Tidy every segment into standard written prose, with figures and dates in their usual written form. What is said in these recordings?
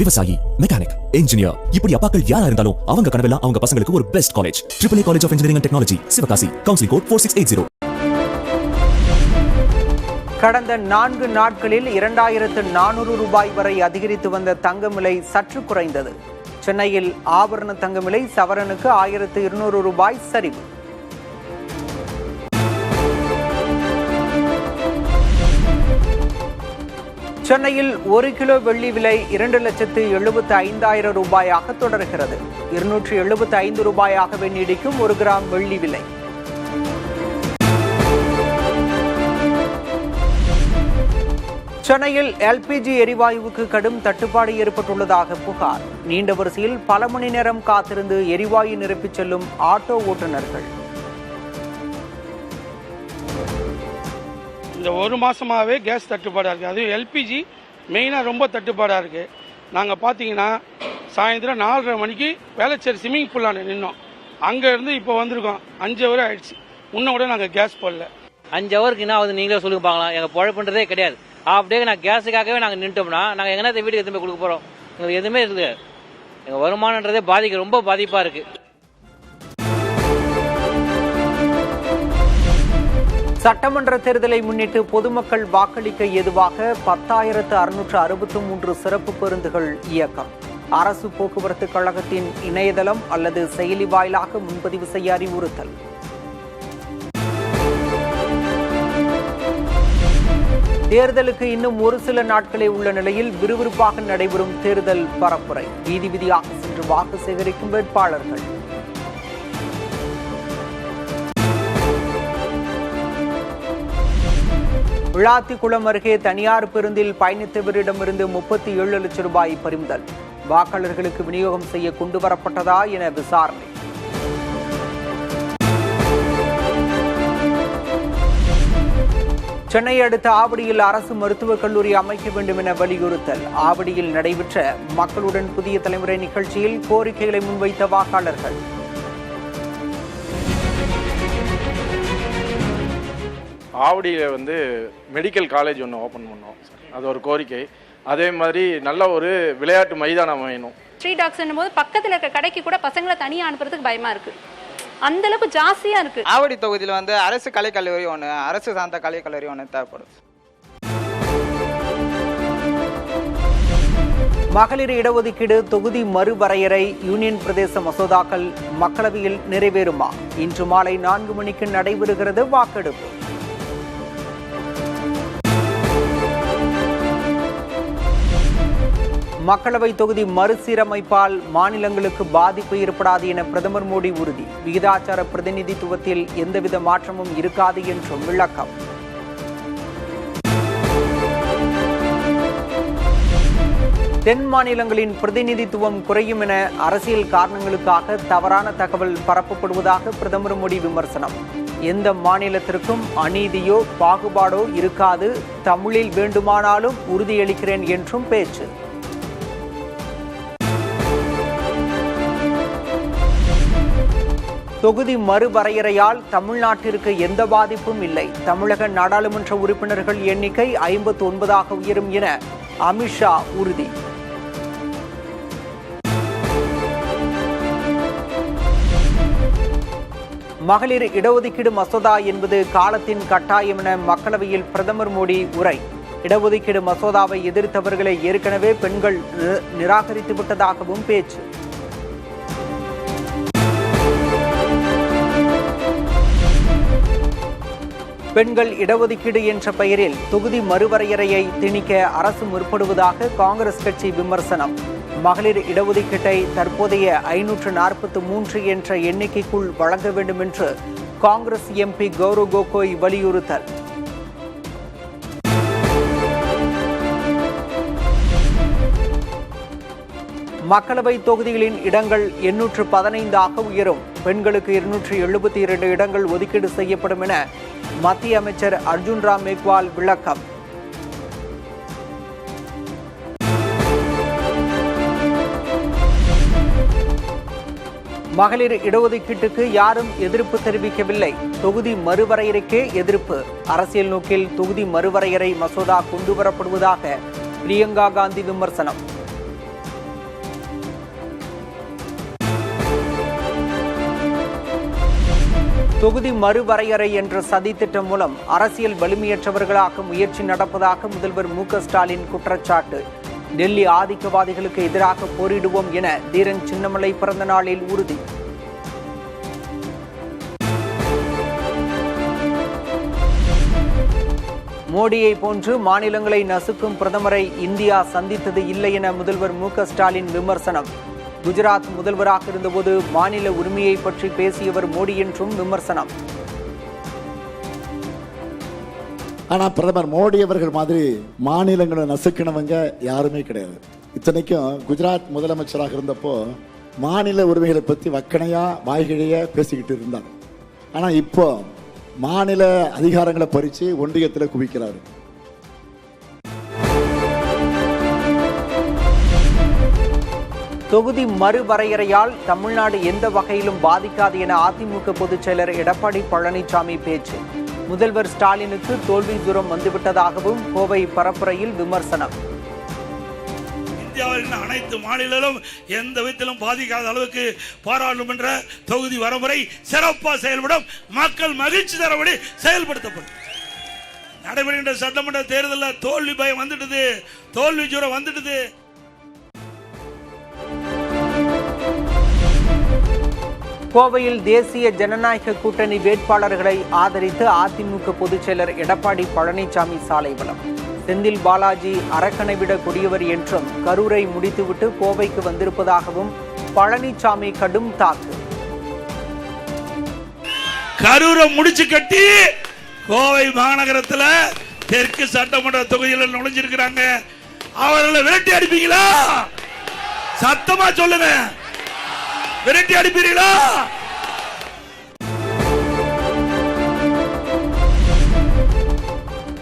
விவசாயி, mechanic, engineer, இப்படி அப்பாக்கள் யாரா இருந்தாலும் அவங்க கனவெல்லாம் அவங்க பசங்களுக்கு ஒரு best college. AAA college of engineering and technology, Sivakasi. Counselling code 4680. கடந்த 4 நாட்களில் 2400 ரூபாய் வரை அதிகரித்து வந்த தங்க விலை சற்று குறைந்தது. சென்னையில் ஆபரண தங்க விலை சவரனுக்கு 1200 ரூபாய் சரிவு. சென்னையில் 1 கிலோ வெள்ளி விலை 2,75,000 ரூபாயாக தொடர்கிறது. 275 ரூபாயாகவே நீடிக்கும் 1 கிராம் வெள்ளி விலை. சென்னையில் LPG எரிவாயுவுக்கு கடும் தட்டுப்பாடு ஏற்பட்டுள்ளதாக புகார். நீண்ட வரிசையில் பல மணி நேரம் காத்திருந்து எரிவாயு நிரப்பிச் செல்லும் ஆட்டோ ஓட்டுநர்கள். இந்த 1 மாதமாகவே கேஸ் தட்டுப்பாடாக இருக்குது. அதுவும் LPG மெயினாக ரொம்ப தட்டுப்பாடாக இருக்குது. நாங்கள் பார்த்தீங்கன்னா சாயந்தரம் 4:30 மணிக்கு வேளச்சேரி ஸ்விம்மிங் பூலான நின்னோம். அங்கேருந்து இப்போ வந்திருக்கோம். 5 ஹவர் ஆகிடுச்சு. இன்னும் கூட நாங்கள் கேஸ் போடல. 5 ஹவருக்கு என்ன ஆகுது நீங்களே சொல்லுங்க பார்க்கலாம். எங்கள் பொழப்புன்றதே கிடையாது. அப்படியே நான் கேஸுக்காகவே நாங்கள் நின்ட்டோம்னா நாங்கள் எங்கன்னா வீட்டுக்கு எதுவுமே கொடுக்க போகிறோம். எங்களுக்கு எதுவுமே இருக்குது. எங்கள் வருமானன்றதே ரொம்ப பாதிப்பாக இருக்குது. சட்டமன்ற தேர்தலை முன்னிட்டு பொதுமக்கள் வாக்களிக்க ஏதுவாக 10,663 சிறப்பு பேருந்துகள் இயக்கம். அரசு போக்குவரத்து கழகத்தின் இணையதளம் அல்லது செயலி வாயிலாக முன்பதிவு செய்ய அறிவுறுத்தல். தேர்தலுக்கு இன்னும் ஒரு சில நாட்களே உள்ள நிலையில் விறுவிறுப்பாக நடைபெறும் தேர்தல் பரப்புரை. வீதி வீதியாக சென்று வாக்கு சேகரிக்கும் வேட்பாளர்கள். விளாத்திக்குளம் அருகே தனியார் பேருந்தில் பயணித்தவரிடமிருந்து 37 லட்சம் ரூபாய் பறிமுதல். வாக்காளர்களுக்கு விநியோகம் செய்ய கொண்டு வரப்பட்டதா என விசாரணை. சென்னை அடுத்த ஆவடியில் அரசு மருத்துவக் கல்லூரி அமைக்க வேண்டும் என வலியுறுத்தல். ஆவடியில் நடைபெற்ற மக்களுடன் புதிய தலைமுறை நிகழ்ச்சியில் கோரிக்கைகளை முன்வைத்த வாக்காளர்கள். ஆவடியில் மெடிக்கல் காலேஜ் ஒன்று ஓப்பன் பண்ணோம். அது ஒரு கோரிக்கை. அதே மாதிரி நல்ல ஒரு விளையாட்டு மைதானம் வேணும். ஸ்ட்ரீட் டாக்ஸ் போது பக்கத்தில் இருக்க கடைக்கு கூட பசங்களை தனியாக அனுப்புறதுக்கு பயமா இருக்கு. அந்த அளவுக்கு ஜாஸ்தியா இருக்கு. ஆவடி தொகுதியில் அரசு கலைக்கல்லூரி ஒன்று, அரசு சார்ந்த கலைக்கல்லூரி ஒன்று தேவைப்படும். மகளிர் இடஒதுக்கீடு தொகுதி மறுவரையறை யூனியன் பிரதேச மசோதாக்கள் மக்களவையில் நிறைவேறுமா? இன்று மாலை 4 மணிக்கு நடைபெறுகிறது வாக்கெடுப்பு. மக்களவை தொகுதி மறுசீரமைப்பால் மாநிலங்களுக்கு பாதிப்பு ஏற்படாது என பிரதமர் மோடி உறுதி. விகிதாச்சார பிரதிநிதித்துவத்தில் எந்தவித மாற்றமும் இருக்காது என்றும் விளக்கம். தென் மாநிலங்களின் பிரதிநிதித்துவம் குறையும் என அரசியல் காரணங்களுக்காக தவறான தகவல் பரப்பப்படுவதாக பிரதமர் மோடி விமர்சனம். எந்த மாநிலத்திற்கும் அநீதியோ பாகுபாடோ இருக்காது, தமிழில் வேண்டுமானாலும் உறுதியளிக்கிறேன் என்றும் பேச்சு. தொகுதி மறுவரையறையால் தமிழ்நாட்டிற்கு எந்த பாதிப்பும் இல்லை. தமிழக நாடாளுமன்ற உறுப்பினர்கள் எண்ணிக்கை 59ஆக உயரும் என அமித்ஷா உறுதி. மகளிர் இடஒதுக்கீடு மசோதா என்பது காலத்தின் கட்டாயம் என மக்களவையில் பிரதமர் மோடி உரை. இடஒதுக்கீடு மசோதாவை எதிர்த்தவர்களை ஏற்கனவே பெண்கள் நிராகரித்து விட்டதாகவும் பேச்சு. பெண்கள் இடஒதுக்கீடு என்ற பெயரில் தொகுதி மறுவரையறையை திணிக்க அரசு முற்படுவதாக காங்கிரஸ் கட்சி விமர்சனம். மகளிர் இடஒதுக்கீட்டை தற்போதைய 543 என்ற எண்ணிக்கைக்குள் வழங்க வேண்டும் என்று காங்கிரஸ் MP கௌரவ் கோகோய் வலியுறுத்தல். மக்களவை தொகுதிகளின் இடங்கள் 815ஆக உயரும். பெண்களுக்கு 272 இடங்கள் ஒதுக்கீடு செய்யப்படும் என மத்திய அமைச்சர் அர்ஜுன் ராம் மேக்வால் விளக்கம். மகளிர் இடஒதுக்கீட்டுக்கு யாரும் எதிர்ப்பு தெரிவிக்கவில்லை. தொகுதி மறுவரையறைக்கே எதிர்ப்பு. அரசியல் நோக்கில் தொகுதி மறுவரையறை மசோதா கொண்டுவரப்படுவதாக பிரியங்கா காந்தி விமர்சனம். தொகுதி மறுவரையறை என்ற சதித்திட்டம் மூலம் அரசியல் வலிமையற்றவர்களாக முயற்சி நடப்பதாக முதல்வர் மு.க.ஸ்டாலின் குற்றச்சாட்டு. டெல்லி ஆதிக்கவாதிகளுக்கு எதிராக போரிடுவோம் என தீரன் சின்னமலை பிறந்த நாளில் உறுதி. மோடியை போன்று மாநிலங்களை நசுக்கும் பிரதமரை இந்தியா சந்தித்தது இல்லை என முதல்வர் மு.க.ஸ்டாலின் விமர்சனம். குஜராத் முதல்வராக இருந்தபோது மாநில உரிமையை பற்றி பேசியவர் மோடி என்றும் விமர்சனம். ஆனால் பிரதமர் மோடி அவர்கள் மாதிரி மாநிலங்களை நசுக்கினவங்க யாருமே கிடையாது. இத்தனைக்கும் குஜராத் முதலமைச்சராக இருந்தப்போ மாநில உரிமைகளை பற்றி வக்கணையா வாய்கிழைய பேசிக்கிட்டு இருந்தார். ஆனால் இப்போ மாநில அதிகாரங்களை பறித்து ஒன்றியத்தில் குவிக்கிறார். தொகுதி மறுவரையறையால் தமிழ்நாடு எந்த வகையிலும் பாதிக்காது என அதிமுக பொதுச் செயலர் எடப்பாடி பழனிசாமி பேச்சு. முதல்வர் ஸ்டாலினுக்கு தோல்வி தூரம் வந்துவிட்டதாகவும் கோவை பரப்புரையில் விமர்சனம். இந்தியாவில் அனைத்து மாநிலங்களும் எந்த விதத்திலும் பாதிக்காத அளவுக்கு பாராளுமன்ற தொகுதி வரமுறை சிறப்பாக செயல்படும், மக்கள் மகிழ்ச்சி தரபடி செயல்படுத்தப்படும். நடைபெறுகின்ற சட்டமன்ற தேர்தலில் தோல்வி பயம் வந்துடுது, தோல்வி ஜூரம் வந்துடுது. கோவையில் தேசிய ஜனநாயக கூட்டணி வேட்பாளர்களை ஆதரித்து அதிமுக பொதுச் செயலர் எடப்பாடி பழனிசாமி சாலை வலம். செந்தில் பாலாஜி அரக்கனை விட கொடியவர் என்றும் கரூரை முடித்துவிட்டு கோவைக்கு வந்திருப்பதாகவும் பழனிசாமி கடும் தாக்கு. கரூரை முடிச்சு கட்டி கோவை மாநகரத்தில் தெற்கு சட்டமன்ற தொகுதியில் நுழைஞ்சிருக்கிறாங்க. அவர்களை விரட்டி அடிப்பீங்களா? சத்தமா சொல்லுங்க, விரட்டி அடிப்பீர்களா?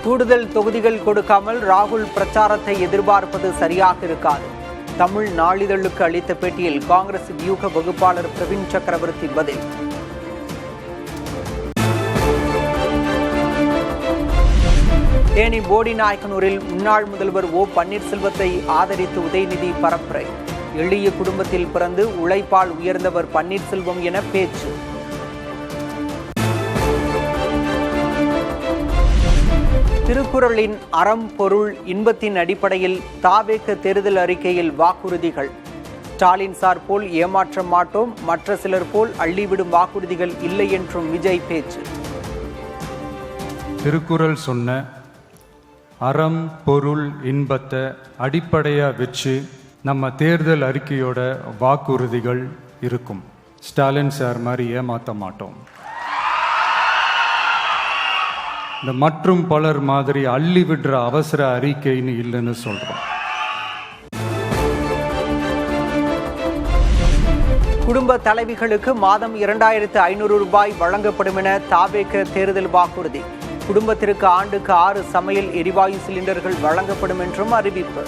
கூடுதல் தொகுதிகள் கொடுக்காமல் ராகுல் பிரச்சாரத்தை எதிர்பார்ப்பது சரியாக இருக்காது. தமிழ் நாளிதழுக்கு அளித்த பேட்டியில் காங்கிரஸ் வியூக வகுப்பாளர் பிரவீன் சக்கரவர்த்தி பதில். தேனி போடிநாயக்கனூரில் முன்னாள் முதல்வர் ஓ பன்னீர்செல்வத்தை ஆதரித்து உதயநிதி பரப்புரை. எளிய குடும்பத்தில் பிறந்து உழைப்பால் உயர்ந்தவர் பன்னீர்செல்வம் என பேச்சு. திருக்குறளின் அறம் பொருள் இன்பத்தின் அடிப்படையில் தாவேக தேர்தல் அறிக்கையில் வாக்குறுதிகள். ஸ்டாலின் சார் போல் ஏமாற்ற மாட்டோம், மற்ற சிலர் போல் அள்ளிவிடும் வாக்குறுதிகள் இல்லை என்றும் விஜய் பேச்சு. திருக்குறள் சொன்ன அறம் பொருள் இன்பத்தை அடிப்படையாக வச்சு நம்ம தேர்தல் அறிக்கையோட வாக்குறுதிகள் இருக்கும். ஸ்டாலின் சார் மாதிரி ஏமாற்ற மாட்டோம். இந்த மற்றும் பலர் மாதிரி அள்ளி விடுற அவசர அறிக்கைன்னு இல்லைன்னு சொல்றோம். குடும்ப தலைவிகளுக்கு மாதம் 2500 ரூபாய் வழங்கப்படும் என தாவேக தேர்தல் வாக்குறுதி. குடும்பத்திற்கு ஆண்டுக்கு 6 சமையல் எரிவாயு சிலிண்டர்கள் வழங்கப்படும் என்றும் அறிவிப்பு.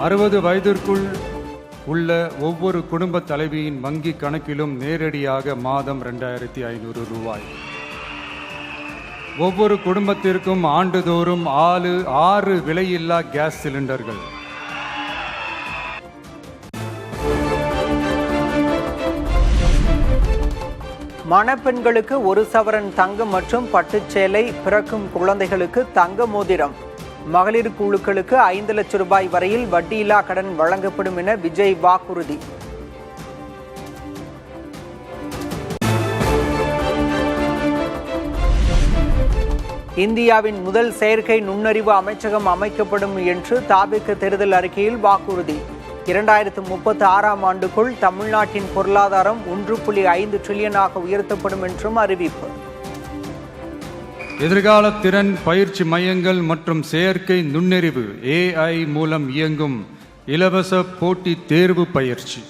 60 வயதிற்குள் உள்ள ஒவ்வொரு குடும்ப தலைவியின் வங்கி கணக்கிலும் நேரடியாக மாதம் 2500 ரூபாய். ஒவ்வொரு குடும்பத்திற்கும் ஆண்டுதோறும் 6 விலையில்லா கேஸ் சிலிண்டர்கள். மணப்பெண்களுக்கு 1 சவரன் தங்கம் மற்றும் பட்டுச்சேலை, பிறக்கும் குழந்தைகளுக்கு தங்க மோதிரம். மகளிர் குழுக்களுக்கு 5 லட்சம் ரூபாய் வரையில் வட்டியில்லா கடன் வழங்கப்படும் என விஜய் வாக்குறுதி. இந்தியாவின் முதல் செயற்கை நுண்ணறிவு அமைச்சகம் அமைக்கப்படும் என்று தாவேக தேர்தல் அறிக்கையில் வாக்குறுதி. 2036ஆம் ஆண்டுக்குள் தமிழ்நாட்டின் பொருளாதாரம் 1.5 டிரில்லியனாக உயர்த்தப்படும் என்றும் அறிவிப்பு. எதிர்கால திறன் பயிற்சி மையங்கள் மற்றும் செயற்கை நுண்ணறிவு AI மூலம் இயங்கும் இலவச போட்டி தேர்வு பயிற்சி.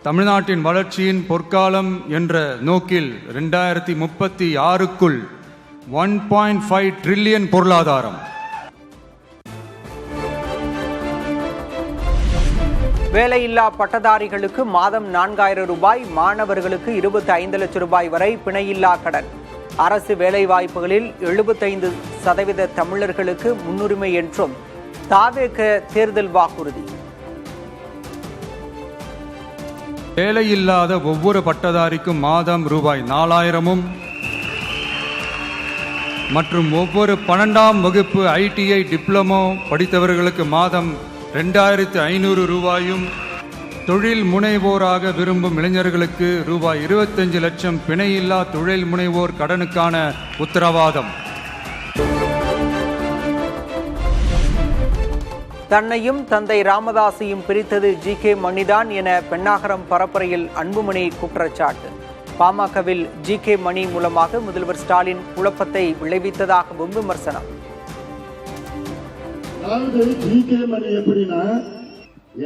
தமிழ்நாட்டின் வளர்ச்சியின் பொற்காலம் என்ற நோக்கில் 2036க்குள் 1.5 டிரில்லியன் பொருளாதாரம். வேலையில்லா பட்டதாரிகளுக்கு மாதம் 4000 ரூபாய், மாணவர்களுக்கு 25 லட்சம் ரூபாய் வரை பிணையில்லா கடன். அரசு வேலைவாய்ப்புகளில் 75% தமிழர்களுக்கு முன்னுரிமை என்றும் தாவேக தேர்தல் வாக்குறுதி. வேலையில்லாத ஒவ்வொரு பட்டதாரிக்கும் மாதம் ரூபாய் 4000 மற்றும் ஒவ்வொரு 12ஆம் வகுப்பு ITI டிப்ளமோ படித்தவர்களுக்கு மாதம் 2500 ரூபாயும், தொழில் முனைவோராக விரும்பும் இளைஞர்களுக்கு ரூபாய் 25 லட்சம் பிணையில்லா தொழில் முனைவோர் கடனுக்கான உத்தரவாதம். தன்னையும் தந்தை ராமதாஸையும் பிரித்தது GK மணிதான் என பெண்ணாகரம் பரப்புரையில் அன்புமணி குற்றச்சாட்டு. பாமகவில் GK மணி மூலமாக முதல்வர் ஸ்டாலின் குழப்பத்தை விளைவித்ததாகவும் விமர்சனம். GK மணி எப்படின்னா,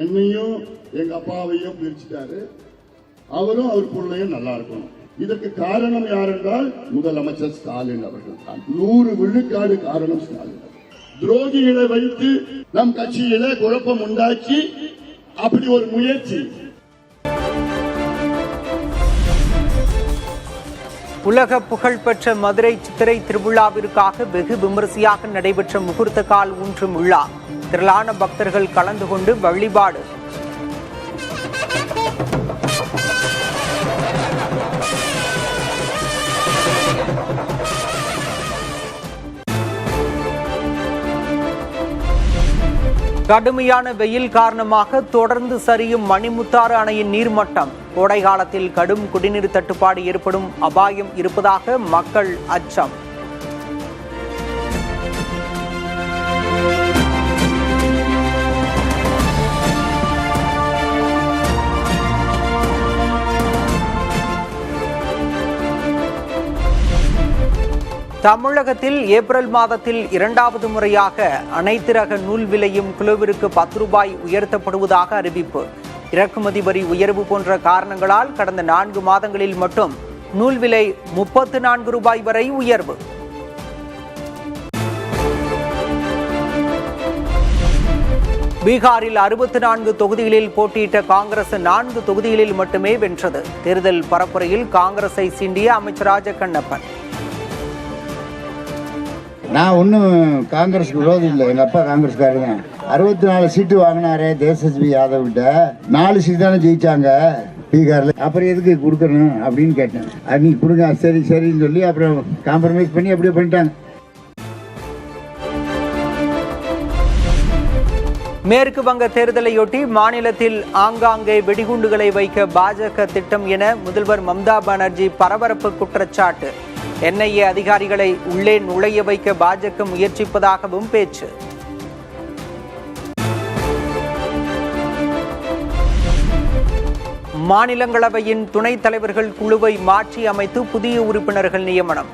என்னையும் எங்க அப்பாவையும் பிரிச்சுட்டாரு, அவரும் அவர் பிள்ளையும் நல்லா இருக்கணும். இதற்கு காரணம் யார் என்றால் முதலமைச்சர் ஸ்டாலின் அவர்கள் தான். 100 விழுக்காடு காரணம் ஸ்டாலின். துரோகிகளை வைத்து நம் கட்சியிலே குழப்பம் உண்டாக்கி அப்படி ஒரு முயற்சி. உலக புகழ்பெற்ற மதுரை சித்திரை திருவிழாவிற்காக வெகு விமரிசையாக நடைபெற்ற முகூர்த்த கால் ஊன்றும் விழா. திரளான பக்தர்கள் கலந்து கொண்டு வழிபாடு. கடுமையான வெயில் காரணமாக தொடர்ந்து சரியும் மணிமுத்தாறு அணையின் நீர்மட்டம். கோடை காலத்தில் கடும் குடிநீர் தட்டுப்பாடு ஏற்படும் அபாயம் இருப்பதாக மக்கள் அச்சம். தமிழகத்தில் ஏப்ரல் மாதத்தில் 2வது முறையாக அனைத்து ரக நூல் விலையும் கிலோவிற்கு 10 ரூபாய் உயர்த்தப்படுவதாக அறிவிப்பு. இறக்குமதி வரி உயர்வு போன்ற காரணங்களால் கடந்த 4 மாதங்களில் மட்டும் நூல் விலை 34 ரூபாய் வரை உயர்வு. பீகாரில் 64 தொகுதிகளில் போட்டியிட்ட காங்கிரஸ் 4 தொகுதிகளில் மட்டுமே வென்றது. தேர்தல் பரப்புரையில் காங்கிரஸை சீண்டிய அமைச்சர் ராஜகண்ணப்பன். நான் ஒன்றும் காங்கிரஸ்க்கு விரோதம் இல்லை. எங்கள் அப்பா காங்கிரஸ்காரங்க. 64 சீட்டு வாங்கினாரே தேஜஸ்வி யாதவ் கிட்ட. 4 சீட்டு தானே ஜெயிச்சாங்க பீகாரில். அப்புறம் எதுக்கு கொடுக்கணும் அப்படின்னு கேட்டேன். அன்னைக்கு கொடுங்க, சரி சரின்னு சொல்லி அப்புறம் காம்ப்ரமைஸ் பண்ணி அப்படியே பண்ணிட்டாங்க. மேற்கு வங்க தேர்தலையொட்டி மாநிலத்தில் ஆங்காங்கே வெடிகுண்டுகளை வைக்க பாஜக திட்டம் என முதல்வர் மம்தா பானர்ஜி பரபரப்பு குற்றச்சாட்டு. NIA அதிகாரிகளை உள்ளே நுழைய வைக்க பாஜக முயற்சிப்பதாகவும் பேச்சு. மாநிலங்களவையின் துணைத் தலைவர்கள் குழுவை மாற்றி அமைத்து புதிய உறுப்பினர்கள் நியமனம்.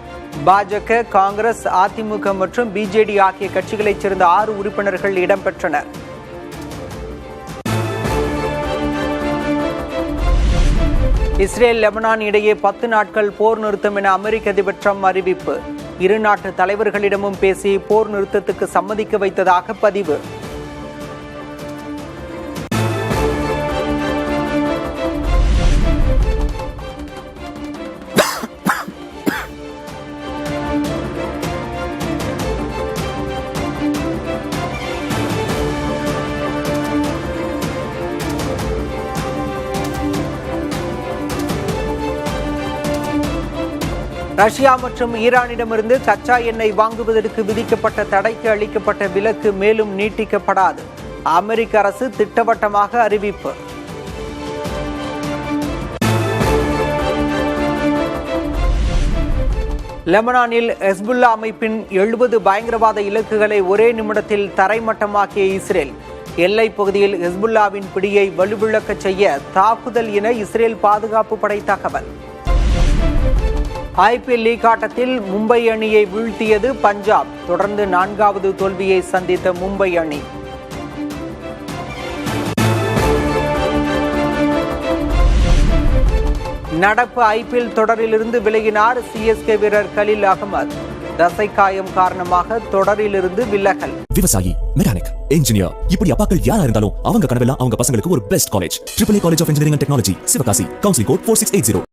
பாஜக, காங்கிரஸ், அதிமுக மற்றும் BJD ஆகிய கட்சிகளைச் சேர்ந்த 6 உறுப்பினர்கள் இடம்பெற்றனர். இஸ்ரேல் லெபனான் இடையே 10 நாட்கள் போர் நிறுத்தம் என அமெரிக்க அதிபர் ட்ரம்ப் அறிவிப்பு. இரு நாட்டு தலைவர்களிடமும் பேசி போர் நிறுத்தத்துக்கு சம்மதிக்க வைத்ததாக பதிவு. ரஷ்யா மற்றும் ஈரானிடமிருந்து கச்சா எண்ணெய் வாங்குவதற்கு விதிக்கப்பட்ட தடைக்கு அளிக்கப்பட்ட விலக்கு மேலும் நீட்டிக்கப்படாது. அமெரிக்க அரசு திட்டவட்டமாக அறிவிப்பு. லெபனானில் ஹெஸ்புல்லா அமைப்பின் 70 பயங்கரவாத இலக்குகளை ஒரே நிமிடத்தில் தரைமட்டமாக்கிய இஸ்ரேல். எல்லைப் பகுதியில் ஹெஸ்புல்லாவின் பிடியை வலுவிழக்க செய்ய தாக்குதல் என இஸ்ரேல் பாதுகாப்பு படை தகவல். IPL லீக் ஆட்டத்தில் மும்பை அணியை வீழ்த்தியது பஞ்சாப். தொடர்ந்து 4வது தோல்வியை சந்தித்த மும்பை அணி. நடப்பு IPL தொடரிலிருந்து விலகினார் CSK வீரர் கலீல் அகமது. தசை காயம் காரணமாக தொடரிலிருந்து விலகல். விவசாயி, மெக்கானிக், இன்ஜினியர், இப்படி அப்பாக்கள் யாரா இருந்தாலும் அவங்க கனவெல்லாம் அவங்க பசங்களுக்கு ஒரு best college. AAA college of engineering and technology, Sivakasi. Counselling code 4680.